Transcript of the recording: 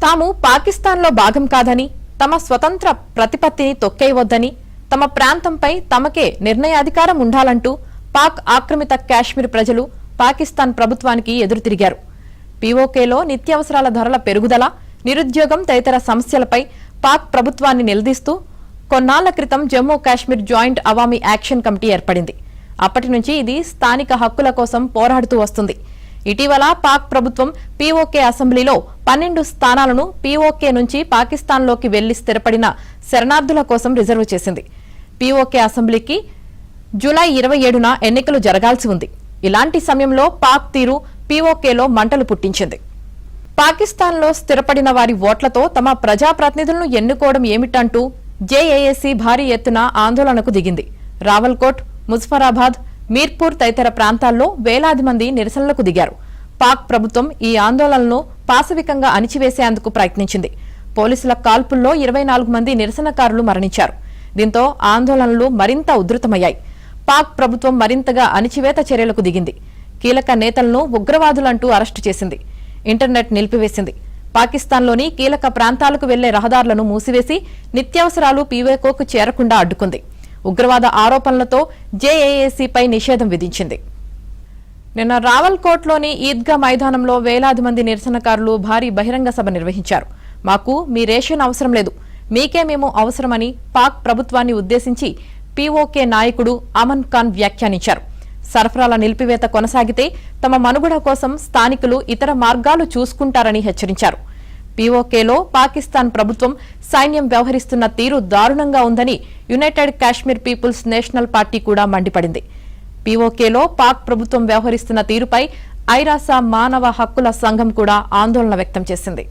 తాము పాకిస్తాన్లో భాగం కాదని, తమ స్వతంత్ర ప్రతిపత్తిని తొక్కేయవద్దని, తమ ప్రాంతంపై తమకే నిర్ణయాధికారం ఉండాలంటూ పాక్ ఆక్రమిత కాశ్మీర్ ప్రజలు పాకిస్తాన్ ప్రభుత్వానికి ఎదురుతిరిగారు. పీఓకేలో నిత్యావసరాల ధరల పెరుగుదల, నిరుద్యోగం తదితర సమస్యలపై పాక్ ప్రభుత్వాన్ని నిలదీస్తూ కొన్నాళ్ల క్రితం Jammu Kashmir joint Awami action committee ఏర్పడింది. అప్పటి నుంచి ఇది స్థానిక హక్కుల కోసం పోరాడుతూ వస్తుంది. ఇటీవల పాక్ ప్రభుత్వం పీఓకే అసెంబ్లీలో 12 స్థానాలను పీఓకే నుంచి పాకిస్తాన్లోకి వెళ్లి స్థిరపడిన శరణార్థుల కోసం రిజర్వ్ చేసింది. పీఓకే అసెంబ్లీకి జూలై 27న ఎన్నికలు జరగాల్సి ఉంది. ఇలాంటి సమయంలో పాక్ తీరు పీఓకేలో మంటలు పుట్టించింది. పాకిస్తాన్లో స్థిరపడిన వారి ఓట్లతో తమ ప్రజాప్రతినిధులను ఎన్నుకోవడం ఏమిటంటూ జేఏఏసీ భారీ ఎత్తున ఆందోళనకు దిగింది. రావల్కోట్, ముజఫరాబాద్, మీర్పూర్ తదితర ప్రాంతాల్లో వేలాది మంది నిరసనలకు దిగారు. పాక్ ప్రభుత్వం ఈ ఆందోళనలను పాశవికంగా అణిచివేసేందుకు ప్రయత్నించింది. పోలీసుల కాల్పుల్లో 24 మంది నిరసనకారులు మరణించారు. దీంతో ఆందోళనలు మరింత ఉధృతమయ్యాయి. పాక్ ప్రభుత్వం మరింతగా అణిచివేత చర్యలకు దిగింది. కీలక నేతలను ఉగ్రవాదులంటూ అరెస్టు చేసింది. ఇంటర్నెట్ నిలిపివేసింది. పాకిస్తాన్లోని కీలక ప్రాంతాలకు వెళ్లే రహదారులను మూసివేసి నిత్యావసరాలు పీఓకేకు చేరకుండా అడ్డుకుంది. ఉగ్రవాద ఆరోపణలతో జేఏఏసీపై నిషేధం విధించింది. నిన్న రావల్కోట్లోని ఈద్గా మైదానంలో వేలాది మంది నిరసనకారులు భారీ బహిరంగ సభ నిర్వహించారు. మాకు మీ రేషన్ అవసరం లేదు, మీకే మేము అవసరమని పాక్ ప్రభుత్వాన్ని ఉద్దేశించి పీఓకే నాయకుడు అమన్ ఖాన్ వ్యాఖ్యానించారు. సరఫరాల నిలిపివేత కొనసాగితే తమ మనుగడ కోసం స్థానికులు ఇతర మార్గాలు చూసుకుంటారని హెచ్చరించారు. పీఓకేలో పాకిస్తాన్ ప్రభుత్వం సైన్యం వ్యవహరిస్తున్న తీరు దారుణంగా ఉందని united Kashmir people's national party కూడా మండిపడింది. పీఓకేలో పాక్ ప్రభుత్వం వ్యవహరిస్తున్న తీరుపై ఐరాస మానవ హక్కుల సంఘం కూడా ఆందోళన వ్యక్తం చేసింది.